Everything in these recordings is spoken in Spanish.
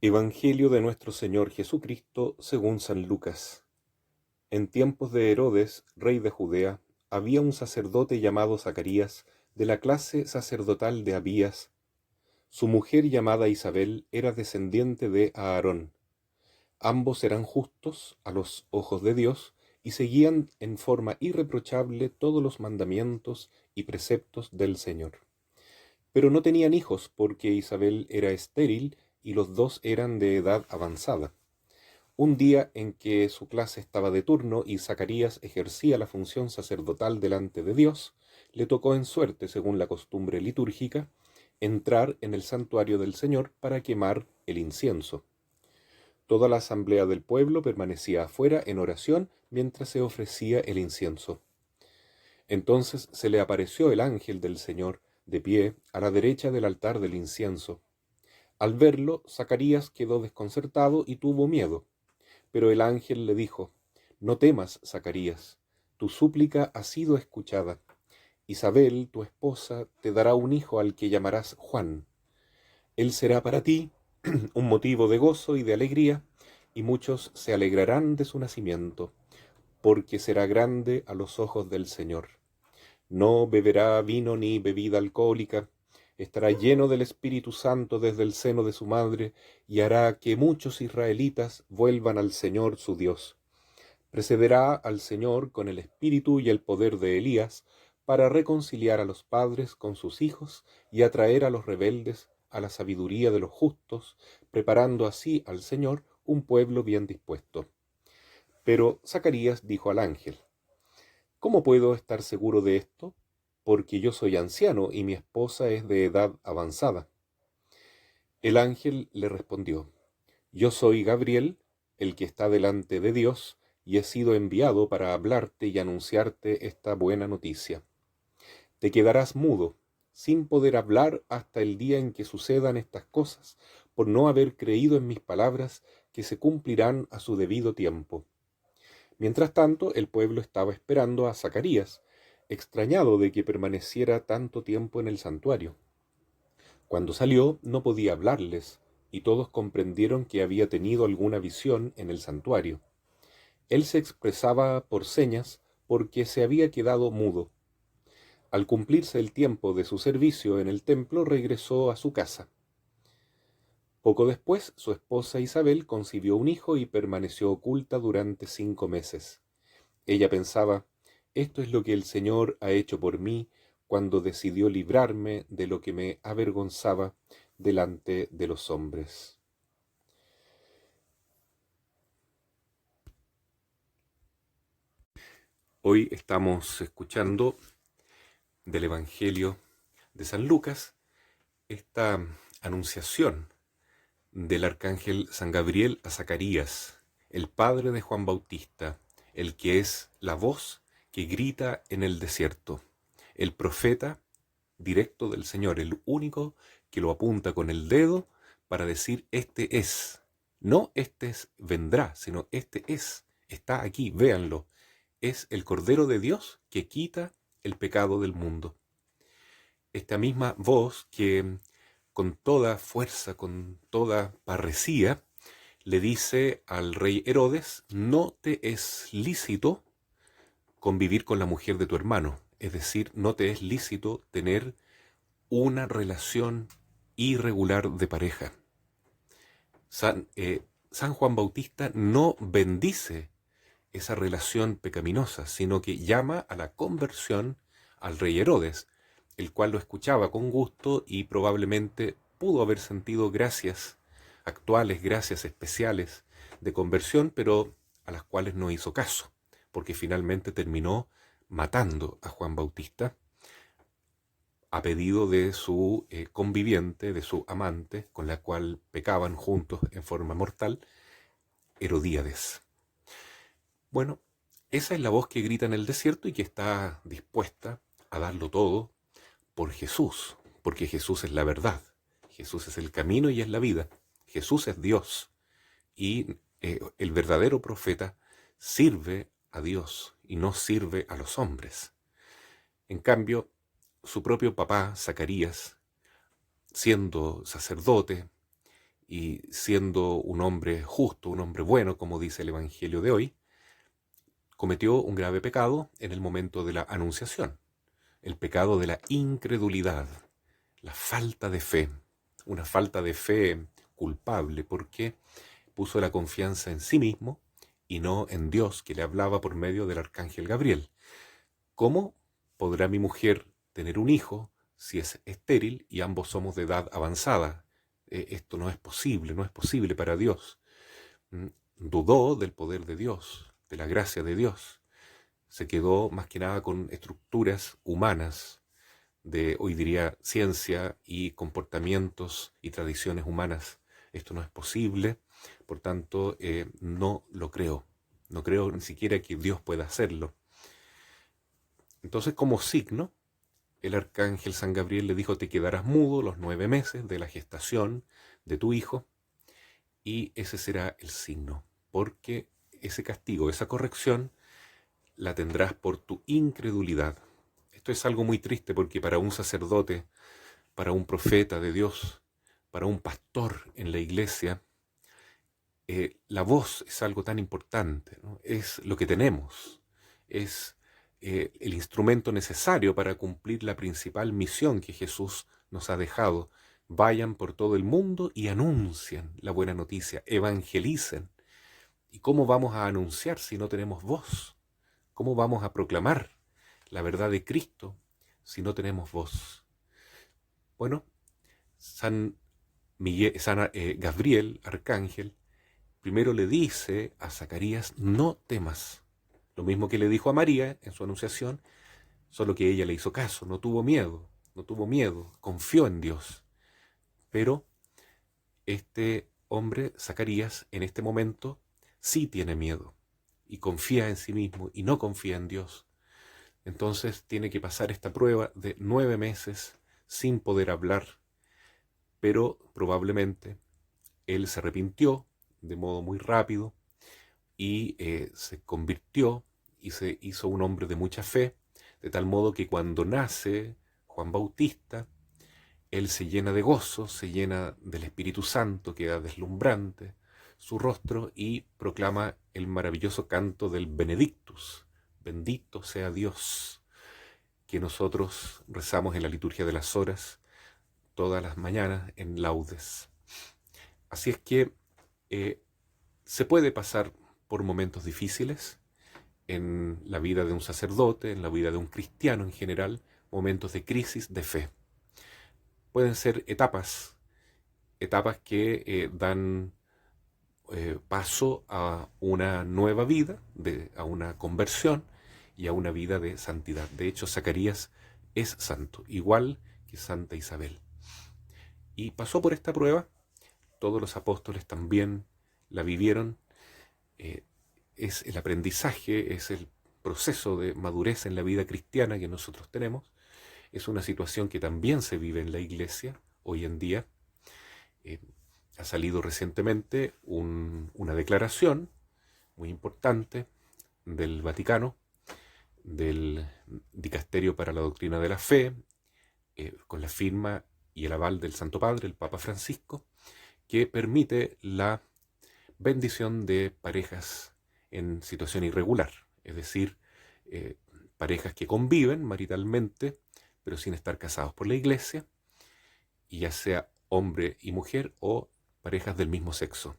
Evangelio de nuestro Señor Jesucristo según San Lucas. En tiempos de Herodes, rey de Judea, había un sacerdote llamado Zacarías, de la clase sacerdotal de Abías. Su mujer llamada Isabel era descendiente de Aarón. Ambos eran justos a los ojos de Dios y seguían en forma irreprochable todos los mandamientos y preceptos del Señor. Pero no tenían hijos porque Isabel era estéril y los dos eran de edad avanzada. Un día en que su clase estaba de turno y Zacarías ejercía la función sacerdotal delante de Dios, le tocó en suerte, según la costumbre litúrgica, entrar en el santuario del Señor para quemar el incienso. Toda la asamblea del pueblo permanecía afuera en oración mientras se ofrecía el incienso. Entonces se le apareció el ángel del Señor, de pie, a la derecha del altar del incienso. Al verlo, Zacarías quedó desconcertado y tuvo miedo. Pero el ángel le dijo: No temas, Zacarías, tu súplica ha sido escuchada. Isabel, tu esposa, te dará un hijo al que llamarás Juan. Él será para ti un motivo de gozo y de alegría, y muchos se alegrarán de su nacimiento, porque será grande a los ojos del Señor. No beberá vino ni bebida alcohólica, estará lleno del Espíritu Santo desde el seno de su madre, y hará que muchos israelitas vuelvan al Señor su Dios. Precederá al Señor con el espíritu y el poder de Elías, para reconciliar a los padres con sus hijos y atraer a los rebeldes a la sabiduría de los justos, preparando así al Señor un pueblo bien dispuesto. Pero Zacarías dijo al ángel: ¿Cómo puedo estar seguro de esto? Porque yo soy anciano y mi esposa es de edad avanzada. El ángel le respondió: Yo soy Gabriel, el que está delante de Dios, y he sido enviado para hablarte y anunciarte esta buena noticia. Te quedarás mudo, sin poder hablar hasta el día en que sucedan estas cosas, por no haber creído en mis palabras, que se cumplirán a su debido tiempo. Mientras tanto, el pueblo estaba esperando a Zacarías, extrañado de que permaneciera tanto tiempo en el santuario. Cuando salió, no podía hablarles, y todos comprendieron que había tenido alguna visión en el santuario. Él se expresaba por señas porque se había quedado mudo. Al cumplirse el tiempo de su servicio en el templo, regresó a su casa. Poco después, su esposa Isabel concibió un hijo y permaneció oculta durante 5 meses. Ella pensaba: esto es lo que el Señor ha hecho por mí cuando decidió librarme de lo que me avergonzaba delante de los hombres. Hoy estamos escuchando del Evangelio de San Lucas esta anunciación del arcángel San Gabriel a Zacarías, el padre de Juan Bautista, el que es la voz que grita en el desierto, el profeta directo del Señor, el único que lo apunta con el dedo para decir: este es, no este es, vendrá, sino este es, está aquí, véanlo, es el Cordero de Dios que quita el pecado del mundo. Esta misma voz que con toda fuerza, con toda parresía, le dice al rey Herodes: no te es lícito convivir con la mujer de tu hermano, es decir, no te es lícito tener una relación irregular de pareja. San Juan Bautista no bendice esa relación pecaminosa, sino que llama a la conversión al rey Herodes, el cual lo escuchaba con gusto y probablemente pudo haber sentido gracias actuales, gracias especiales de conversión, pero a las cuales no hizo caso, porque finalmente terminó matando a Juan Bautista a pedido de su conviviente, de su amante, con la cual pecaban juntos en forma mortal, Herodíades. Bueno, esa es la voz que grita en el desierto y que está dispuesta a darlo todo por Jesús, porque Jesús es la verdad, Jesús es el camino y es la vida, Jesús es Dios, y el verdadero profeta sirve a Dios y no sirve a los hombres. En cambio, su propio papá, Zacarías, siendo sacerdote y siendo un hombre justo, un hombre bueno, como dice el Evangelio de hoy, cometió un grave pecado en el momento de la anunciación, el pecado de la incredulidad, la falta de fe, una falta de fe culpable, porque puso la confianza en sí mismo y no en Dios, que le hablaba por medio del arcángel Gabriel. ¿Cómo podrá mi mujer tener un hijo si es estéril y ambos somos de edad avanzada? Esto no es posible, no es posible para Dios. Dudó del poder de Dios, de la gracia de Dios. Se quedó más que nada con estructuras humanas, de hoy diría ciencia y comportamientos y tradiciones humanas. Esto no es posible, por tanto no lo creo. No creo ni siquiera que Dios pueda hacerlo. Entonces, como signo, el arcángel San Gabriel le dijo: te quedarás mudo los 9 meses de la gestación de tu hijo, y ese será el signo, porque ese castigo, esa corrección, la tendrás por tu incredulidad. Esto es algo muy triste, porque para un sacerdote, para un profeta de Dios, para un pastor en la iglesia, la voz es algo tan importante, ¿no? Es lo que tenemos, es el instrumento necesario para cumplir la principal misión que Jesús nos ha dejado. Vayan por todo el mundo y anuncien la buena noticia, evangelicen. ¿Y cómo vamos a anunciar si no tenemos voz? ¿Cómo vamos a proclamar la verdad de Cristo si no tenemos voz? Bueno, San Gabriel, arcángel, primero le dice a Zacarías: no temas. Lo mismo que le dijo a María en su anunciación, solo que ella le hizo caso, no tuvo miedo, confió en Dios. Pero este hombre, Zacarías, en este momento sí tiene miedo y confía en sí mismo y no confía en Dios. Entonces tiene que pasar esta prueba de 9 meses sin poder hablar, pero probablemente él se arrepintió de modo muy rápido y se convirtió y se hizo un hombre de mucha fe, de tal modo que cuando nace Juan Bautista, él se llena de gozo, se llena del Espíritu Santo, queda deslumbrante su rostro y proclama el maravilloso canto del Benedictus, bendito sea Dios, que nosotros rezamos en la liturgia de las horas todas las mañanas en laudes. Así es que se puede pasar por momentos difíciles en la vida de un sacerdote, en la vida de un cristiano en general, momentos de crisis de fe. Pueden ser etapas que dan paso a una nueva vida, a una conversión y a una vida de santidad. De hecho, Zacarías es santo, igual que Santa Isabel. Y pasó por esta prueba, todos los apóstoles también la vivieron. Es el aprendizaje, es el proceso de madurez en la vida cristiana que nosotros tenemos. Es una situación que también se vive en la iglesia hoy en día. Ha salido recientemente una declaración muy importante del Vaticano, del Dicasterio para la Doctrina de la Fe, con la firma y el aval del Santo Padre, el Papa Francisco, que permite la bendición de parejas en situación irregular, es decir, parejas que conviven maritalmente, pero sin estar casados por la iglesia, y ya sea hombre y mujer o parejas del mismo sexo.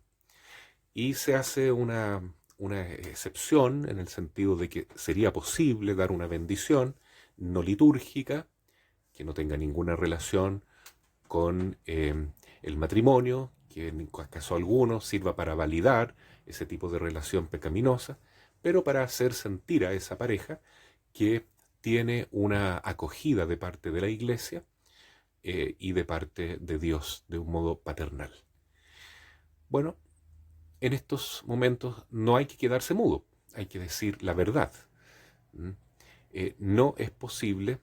Y se hace una excepción en el sentido de que sería posible dar una bendición no litúrgica, que no tenga ninguna relación con el matrimonio, que en caso alguno sirva para validar ese tipo de relación pecaminosa, pero para hacer sentir a esa pareja que tiene una acogida de parte de la iglesia y de parte de Dios de un modo paternal. Bueno, en estos momentos no hay que quedarse mudo, hay que decir la verdad. No es posible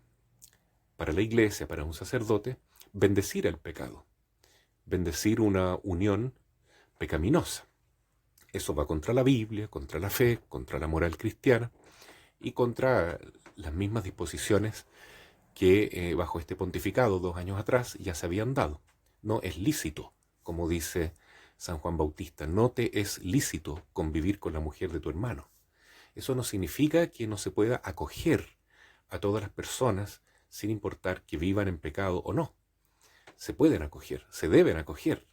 para la iglesia, para un sacerdote, bendecir el pecado, bendecir una unión pecaminosa. Eso va contra la Biblia, contra la fe, contra la moral cristiana y contra las mismas disposiciones que bajo este pontificado 2 años atrás ya se habían dado. No es lícito, como dice San Juan Bautista, no te es lícito convivir con la mujer de tu hermano. Eso no significa que no se pueda acoger a todas las personas sin importar que vivan en pecado o no. Se pueden acoger, se deben acoger,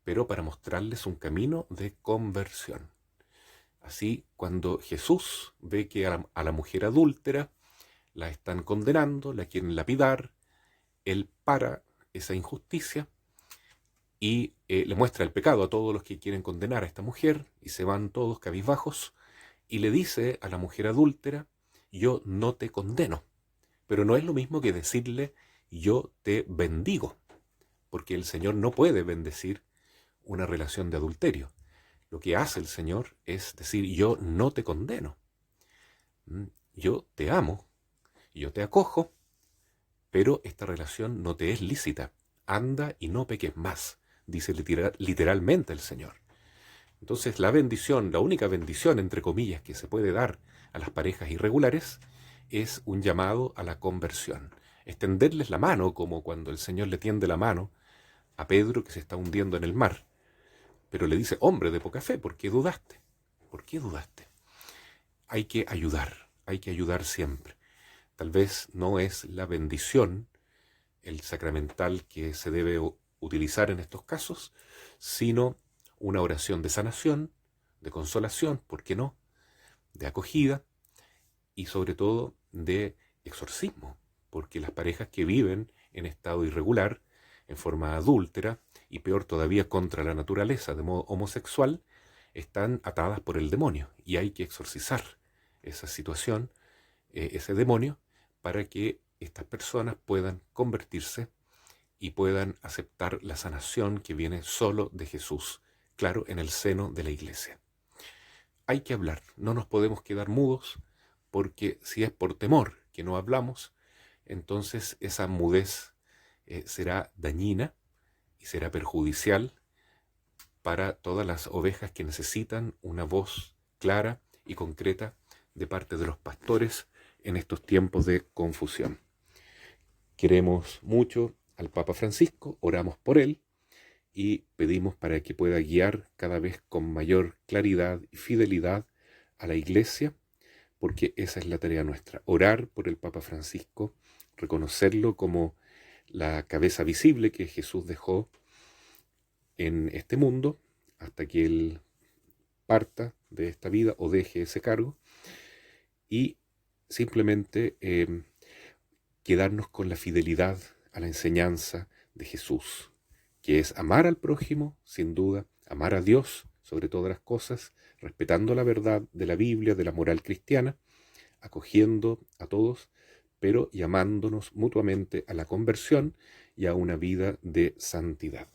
pero para mostrarles un camino de conversión. Así, cuando Jesús ve que a la mujer adúltera la están condenando, la quieren lapidar, Él para esa injusticia y le muestra el pecado a todos los que quieren condenar a esta mujer, y se van todos cabizbajos, y le dice a la mujer adúltera, yo no te condeno. Pero no es lo mismo que decirle, yo te bendigo, porque el Señor no puede bendecir una relación de adulterio. Lo que hace el Señor es decir, yo no te condeno. Yo te amo, yo te acojo, pero esta relación no te es lícita. Anda y no peques más, dice literalmente el Señor. Entonces la bendición, la única bendición, entre comillas, que se puede dar a las parejas irregulares es un llamado a la conversión. Extenderles la mano, como cuando el Señor le tiende la mano a Pedro que se está hundiendo en el mar. Pero le dice, hombre de poca fe, ¿por qué dudaste? ¿Por qué dudaste? Hay que ayudar siempre. Tal vez no es la bendición, el sacramental que se debe utilizar en estos casos, sino una oración de sanación, de consolación, ¿por qué no?, de acogida y sobre todo de exorcismo, porque las parejas que viven en estado irregular, en forma adúltera y peor todavía contra la naturaleza de modo homosexual, están atadas por el demonio y hay que exorcizar esa situación, ese demonio, para que estas personas puedan convertirse y puedan aceptar la sanación que viene solo de Jesús, claro, en el seno de la Iglesia. Hay que hablar, no nos podemos quedar mudos, porque si es por temor que no hablamos, entonces esa mudez será dañina y será perjudicial para todas las ovejas que necesitan una voz clara y concreta de parte de los pastores en estos tiempos de confusión. Queremos mucho al Papa Francisco, oramos por él y pedimos para que pueda guiar cada vez con mayor claridad y fidelidad a la Iglesia, porque esa es la tarea nuestra, orar por el Papa Francisco, reconocerlo como la cabeza visible que Jesús dejó en este mundo hasta que Él parta de esta vida o deje ese cargo, y simplemente quedarnos con la fidelidad a la enseñanza de Jesús, que es amar al prójimo, sin duda, amar a Dios sobre todas las cosas, respetando la verdad de la Biblia, de la moral cristiana, acogiendo a todos, pero llamándonos mutuamente a la conversión y a una vida de santidad.